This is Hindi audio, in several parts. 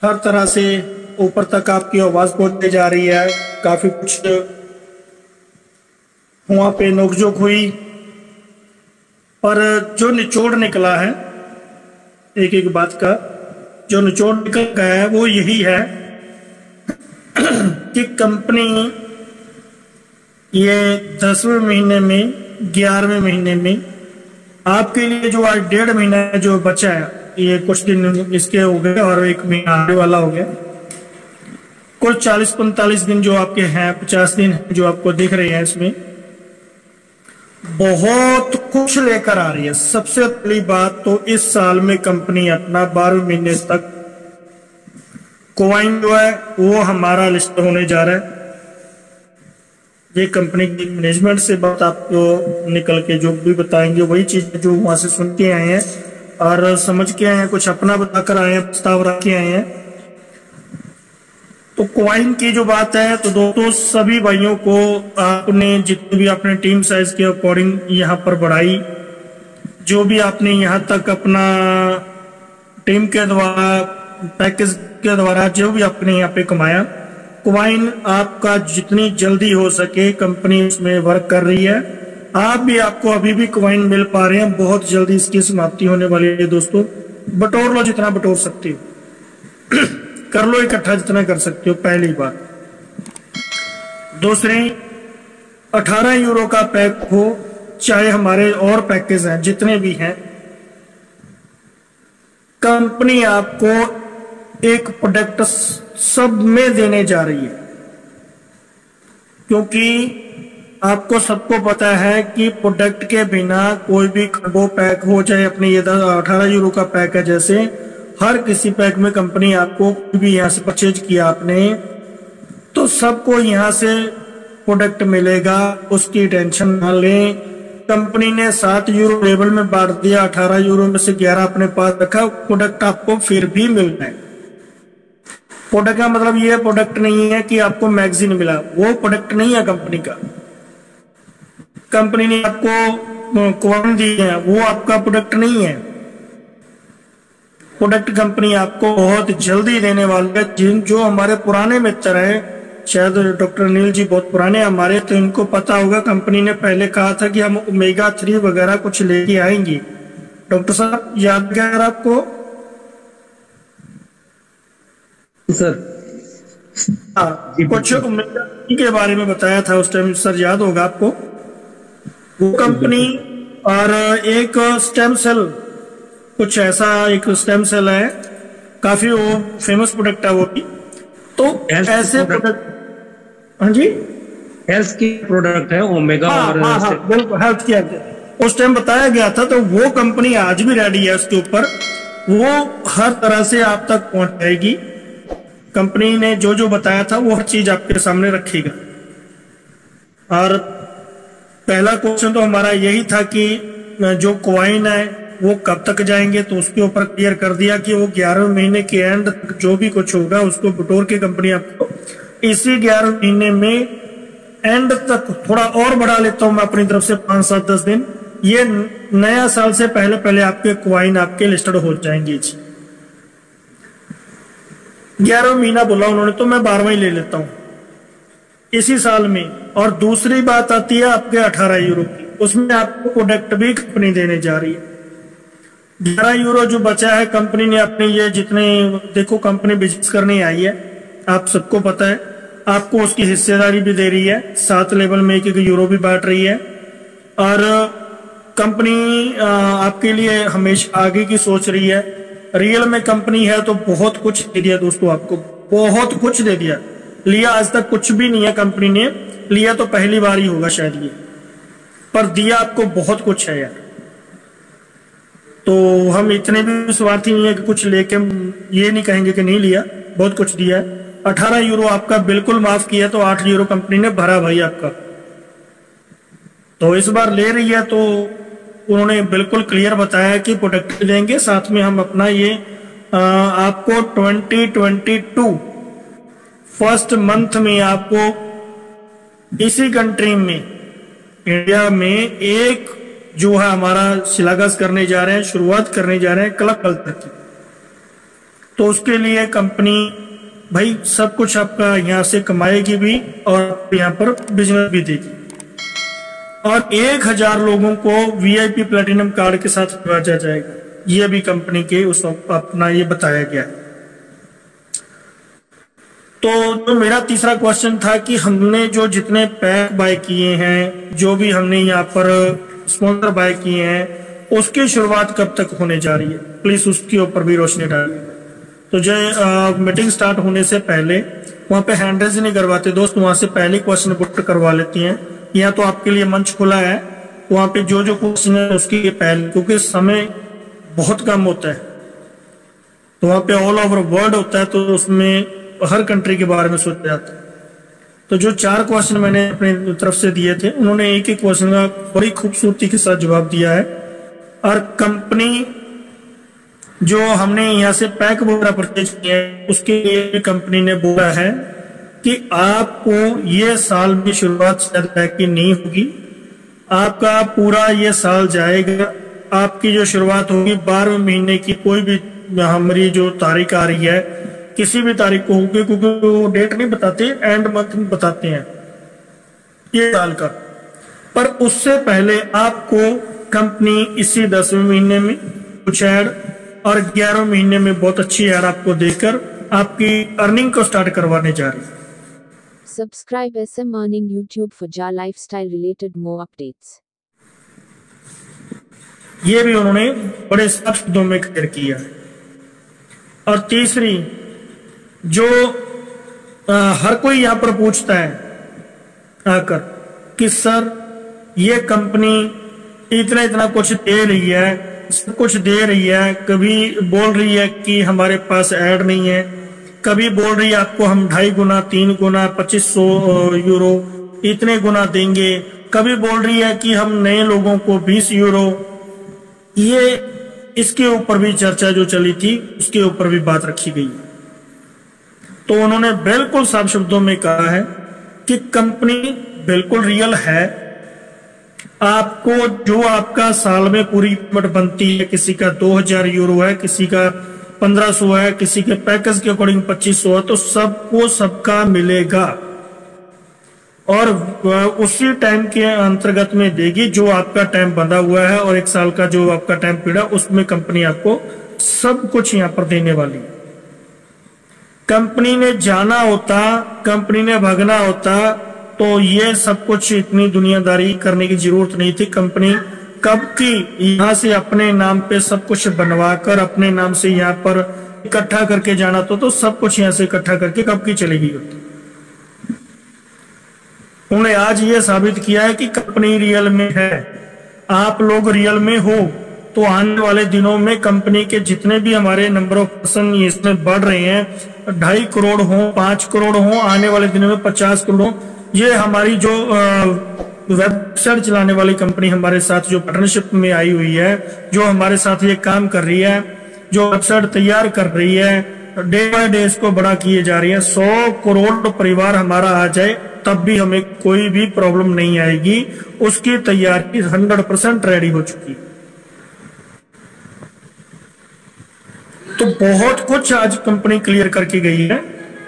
हर तरह से ऊपर तक आपकी आवाज पहुंचती जा रही है। काफी कुछ वहां पे नोकझोंक हुई, पर जो निचोड़ निकला है एक एक बात का, जो निचोड़ निकल गया है वो यही है कि कंपनी ये 10वें महीने में 11वें महीने में आपके लिए जो आज 1.5 महीना जो बचा है, ये कुछ दिन इसके हो गए और 1 महीना आने वाला हो गया, कुल 40-45 दिन जो आपके हैं, 50 दिन हैं जो आपको दिख रहे हैं, इसमें बहुत कुछ लेकर आ रही है। सबसे पहली बात तो इस साल में कंपनी अपना 12वें महीने तक कॉइन जो है वो हमारा लिस्ट होने जा रहा है। ये कंपनी की मैनेजमेंट से बात आपको निकल के जो भी बताएंगे वही चीज जो वहां से सुन के आए हैं और समझ के आए हैं, कुछ अपना बताकर आए हैं, प्रस्ताव रख के आए हैं। तो कॉइन की जो बात है तो दोस्तों सभी भाइयों को आपने जितनी भी अपने टीम साइज के अकॉर्डिंग यहाँ पर बढ़ाई, जो भी आपने यहाँ तक अपना टीम के द्वारा पैकेज के द्वारा जो भी आपने यहाँ पे कमाया, कॉइन आपका जितनी जल्दी हो सके कंपनी इसमें वर्क कर रही है। आप भी आपको अभी भी कॉइन मिल पा रहे हैं, बहुत जल्दी इसकी समाप्ति होने वाली है दोस्तों। बटोर लो जितना बटोर सकते हो कर लो इकट्ठा जितना कर सकते हो, पहली बात। दूसरी, 18 यूरो का पैक हो, चाहे हमारे और पैकेज हैं जितने भी हैं, कंपनी आपको एक प्रोडक्ट सब में देने जा रही है, क्योंकि आपको सबको पता है कि प्रोडक्ट के बिना कोई भी कंबो पैक हो, चाहे अपने ये 18 यूरो का पैक है, जैसे हर किसी पैक में कंपनी आपको भी यहाँ से परचेज किया आपने तो सबको यहाँ से प्रोडक्ट मिलेगा, उसकी टेंशन ना लें। कंपनी ने 7 यूरो लेवल में बांट दिया, 18 यूरो में से 11 अपने पास रखा, प्रोडक्ट आपको फिर भी मिल रहा है। प्रोडक्ट का मतलब ये प्रोडक्ट नहीं है कि आपको मैगजीन मिला, वो प्रोडक्ट नहीं है कंपनी का। कंपनी ने आपको कॉइन दी है, वो आपका प्रोडक्ट नहीं है। प्रोडक्ट कंपनी आपको बहुत जल्दी देने वाली है। जिन जो हमारे पुराने मित्र हैं, शायद डॉक्टर नील जी बहुत पुराने हमारे, तो इनको पता होगा कंपनी ने पहले कहा था कि हम ओमेगा 3 वगैरह कुछ लेके आएंगे। डॉक्टर साहब याद क्या है आपको? सर हाँ, कुछ ओमेगा 3 के बारे में बताया था उस टाइम, सर याद होगा आपको। वो कंपनी और एक स्टेम सेल, कुछ ऐसा एक स्टेम सेल है, काफी वो फेमस प्रोडक्ट है वो भी। तो ऐसे प्रोडक्ट, हाँ जी, हेल्थ की प्रोडक्ट है ओमेगा। और बिल्कुल हेल्थ की उस टाइम बताया गया था, तो वो कंपनी आज भी रेडी है उसके ऊपर, वो हर तरह से आप तक पहुंच जाएगी। कंपनी ने जो जो बताया था वो हर चीज आपके सामने रखेगा। और पहला क्वेश्चन तो हमारा यही था कि जो कॉइन है वो कब तक जाएंगे, तो उसके ऊपर क्लियर कर दिया कि वो 11वें महीने के एंड तक जो भी कुछ होगा उसको बटोर के कंपनी आपको इसी 11वें महीने में एंड तक, थोड़ा और बढ़ा लेता हूं मैं अपनी तरफ से 5-7-10 दिन, ये नया साल से पहले पहले आपके कॉइन आपके लिस्टेड हो जाएंगे जी। 11वां महीना बोला उन्होंने, तो मैं 12वां ही ले लेता हूं इसी साल में। और दूसरी बात आती है आपके 18 यूरो की, उसमें आपको प्रोडक्ट भी कंपनी देने जा रही है। 11 यूरो जो बचा है, कंपनी ने अपने ये जितने, देखो कंपनी बिजनेस करने आई है, आप सबको पता है, आपको उसकी हिस्सेदारी भी दे रही है, 7 लेवल में 1-1 यूरो भी बांट रही है। और कंपनी आपके लिए हमेशा आगे की सोच रही है। रियल में कंपनी है तो बहुत कुछ दे दिया दोस्तों, आपको बहुत कुछ दे दिया। लिया आज तक कुछ भी नहीं है कंपनी ने, लिया तो पहली बार ही होगा शायद ये, पर दिया आपको बहुत कुछ है यार। तो हम इतने भी स्वार्थी नहीं है कि कुछ लेके ये नहीं कहेंगे कि नहीं लिया, बहुत कुछ दिया है। 18 यूरो आपका बिल्कुल माफ किया, तो 8 यूरो कंपनी ने भरा भाई आपका। तो इस बार ले रही है तो उन्होंने बिल्कुल क्लियर बताया कि प्रोडक्ट लेंगे, साथ में हम अपना ये आपको 2022 फर्स्ट मंथ में आपको इसी कंट्री में, इंडिया में एक जो है हमारा शिलान्यास करने जा रहे हैं, शुरुआत करने जा रहे हैं क्लब कल्चर की। तो उसके लिए कंपनी भाई सब कुछ आपका यहाँ से कमाएगी भी और यहाँ पर बिजनेस भी देगी। और 1000 लोगों को VIP प्लेटिनम कार्ड के साथ भेजा जाएगा, ये भी कंपनी के उस अपना ये बताया गया। तो मेरा तीसरा क्वेश्चन था कि हमने जो जितने पैक बाय किए हैं, जो भी हमने यहाँ पर स्पॉन्सर बाय किए हैं, उसकी शुरुआत कब तक होने जा रही है, प्लीज उसके ऊपर भी रोशनी डालिए। तो जो मीटिंग स्टार्ट होने से पहले वहां पे हैंड रेज नहीं करवाते दोस्त, वहां से पहले क्वेश्चन पुट करवा लेती हैं, या तो आपके लिए मंच खुला है, वहां पे जो जो क्वेश्चन है उसके पहले, क्योंकि समय बहुत कम होता है, तो वहां पे ऑल ओवर वर्ल्ड होता है, तो उसमें हर कंट्री के बारे में सोचा जाता है। तो जो 4 क्वेश्चन मैंने अपनी तरफ से दिए थे, उन्होंने एक एक क्वेश्चन का बड़ी खूबसूरती के साथ जवाब दिया है। और कंपनी जो हमने यहाँ से पैक वगैरह परचेज किया है, उसके लिए कंपनी ने बोला है कि आपको ये साल में शुरुआत शायद पैक की नहीं होगी, आपका पूरा ये साल जाएगा। आपकी जो शुरुआत होगी 12वें महीने की, कोई भी हमारी जो तारीख आ रही है किसी भी तारीख को होगी, क्योंकि वो डेट नहीं बताते, एंड मंथ बताते हैं ये साल का। पर उससे पहले आपको कंपनी इसी 10वें महीने में कुछ ऐड और 11वें महीने में बहुत अच्छी ऐड आपको देकर आपकी अर्निंग को स्टार्ट करवाने जा रही है। Subscribe SM Earning YouTube for Ja lifestyle related more updates. ये भी उन्होंने बड़े साफ शब्दों में क्लियर किया है। और तीसरी, जो हर कोई यहाँ पर पूछता है आकर कि सर ये कंपनी इतना इतना कुछ दे रही है, सब कुछ दे रही है, कभी बोल रही है कि हमारे पास ऐड नहीं है, कभी बोल रही है आपको हम 2.5 गुना 3 गुना 2500 यूरो इतने गुना देंगे, कभी बोल रही है कि हम नए लोगों को 20 यूरो। ये इसके ऊपर भी चर्चा जो चली थी, उसके ऊपर भी बात रखी गई। तो उन्होंने बिल्कुल साफ शब्दों में कहा है कि कंपनी बिल्कुल रियल है। आपको जो आपका साल में पूरी पेमेंट बनती है, किसी का 2000 यूरो है, किसी का 1500 है, किसी के पैकेज के अकॉर्डिंग 2500 है, तो सबको सबका मिलेगा और उसी टाइम के अंतर्गत में देगी जो आपका टाइम बंधा हुआ है। और 1 साल का जो आपका टाइम पीरियड है, उसमें कंपनी आपको सब कुछ यहां पर देने वाली है। कंपनी ने जाना होता, कंपनी ने भागना होता, तो ये सब कुछ इतनी दुनियादारी करने की जरूरत नहीं थी। कंपनी कब की यहां से अपने नाम पे सब कुछ बनवाकर अपने नाम से यहाँ पर इकट्ठा करके जाना तो सब कुछ यहाँ से इकट्ठा करके कब की चली गई होती। उन्होंने आज ये साबित किया है कि कंपनी रियल में है। आप लोग रियल में हो तो आने वाले दिनों में कंपनी के जितने भी हमारे नंबर ऑफ पर्सन इसमें बढ़ रहे हैं, 2.5 करोड़ हो, 5 करोड़ हो, आने वाले दिनों में 50 करोड़ हो। ये हमारी जो वेबसाइट चलाने वाली कंपनी हमारे साथ जो पार्टनरशिप में आई हुई है, जो हमारे साथ ये काम कर रही है, जो वेबसाइट तैयार कर रही है, डे बाय डे इसको बड़ा किए जा रही है। 100 करोड़ परिवार हमारा आ जाए तब भी हमें कोई भी प्रॉब्लम नहीं आएगी, उसकी तैयारी 100% रेडी हो चुकी है। तो बहुत कुछ आज कंपनी क्लियर करके गई है।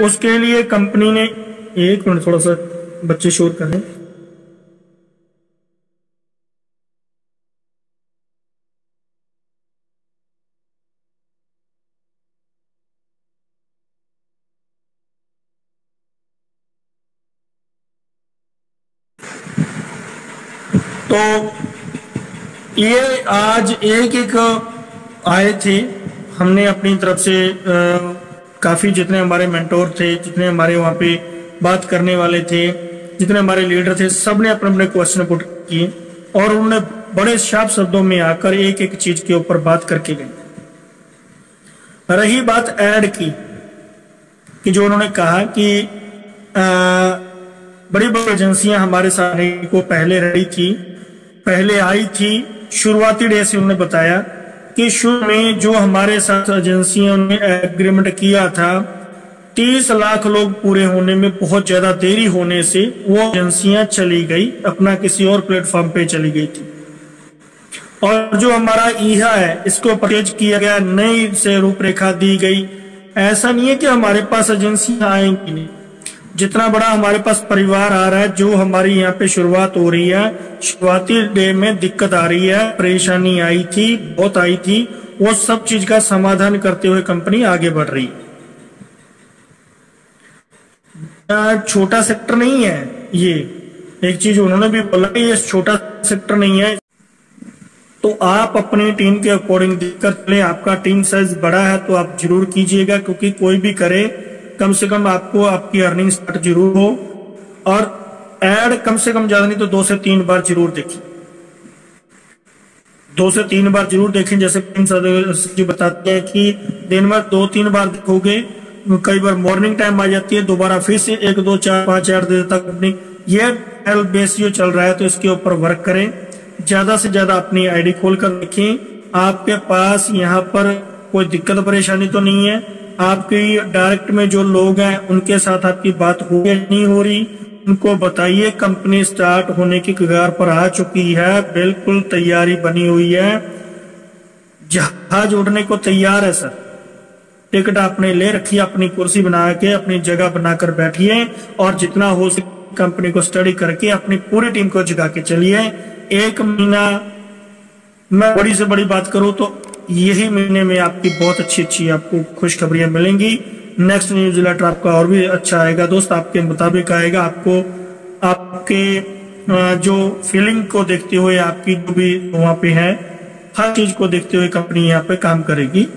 उसके लिए कंपनी ने, 1 मिनट, थोड़ा सा बच्चे शोर कर रहे हैं। तो ये आज एक एक आए थे, हमने अपनी तरफ से काफी जितने हमारे मेंटोर थे, जितने हमारे वहां पे बात करने वाले थे, जितने हमारे लीडर थे, सबने अपने अपने क्वेश्चन पुट किए और उन्होंने बड़े साफ शब्दों में आकर एक एक चीज के ऊपर बात करके गए। रही बात ऐड की, कि जो उन्होंने कहा कि बड़ी बड़ी एजेंसियां हमारे साथ को पहले रही थी, पहले आई थी। शुरुआती डे से उन्होंने बताया कि शुरू में जो हमारे साथ एजेंसियों ने एग्रीमेंट किया था, 30 लाख लोग पूरे होने में बहुत ज्यादा देरी होने से वो एजेंसियां चली गई, अपना किसी और प्लेटफॉर्म पे चली गई थी। और जो हमारा ईहा है, इसको परचेज किया गया, नई से रूपरेखा दी गई, ऐसा नहीं है कि हमारे पास एजेंसियां आएंगी नहीं। जितना बड़ा हमारे पास परिवार आ रहा है, जो हमारी यहाँ पे शुरुआत हो रही है, शुरुआती डे में दिक्कत आ रही है, परेशानी आई थी, बहुत आई थी, वो सब चीज का समाधान करते हुए कंपनी आगे बढ़ रही है। छोटा सेक्टर नहीं है ये, एक चीज उन्होंने भी बोला कि ये छोटा सेक्टर नहीं है। तो आप अपनी टीम के अकॉर्डिंग देखकर चले। आपका टीम साइज बड़ा है तो आप जरूर कीजिएगा, क्योंकि कोई भी करे कम से कम आपको आपकी अर्निंग स्टार्ट जरूर हो। और ऐड कम से कम ज्यादा नहीं तो 2 से 3 बार जरूर देखें, 2 से 3 बार जरूर देखें। जैसे जी बताते हैं कि दिन में 2-3 बार देखोगे, कई बार मॉर्निंग टाइम आ जाती है, दोबारा फिर से 1, 2, 4, 5 ऐड दे देता कंपनी। ये ट्रायल बेस जो चल रहा है, तो इसके ऊपर वर्क करें। ज्यादा से ज्यादा अपनी आईडी खोल कर देखें। आपके पास यहाँ पर कोई दिक्कत परेशानी तो नहीं है। आपकी डायरेक्ट में जो लोग हैं उनके साथ आपकी बात हो या नहीं हो रही, उनको बताइए कंपनी स्टार्ट होने की कगार पर आ चुकी है, बिल्कुल तैयारी बनी हुई है, जहाज उड़ने को तैयार है सर। टिकट आपने ले रखी है, अपनी कुर्सी बना के अपनी जगह बनाकर बैठिए और जितना हो सके कंपनी को स्टडी करके अपनी पूरी टीम को जगा के चलिए। 1 महीना, मैं बड़ी से बड़ी बात करूं तो यही महीने में आपकी बहुत अच्छी आपको खुशखबरियां मिलेंगी। नेक्स्ट न्यूज लेटर आपका और भी अच्छा आएगा दोस्त, आपके मुताबिक आएगा। आपको आपके जो फीलिंग को देखते हुए, आपकी जो भी वहां पे है, हर चीज को देखते हुए कंपनी यहाँ पे काम करेगी।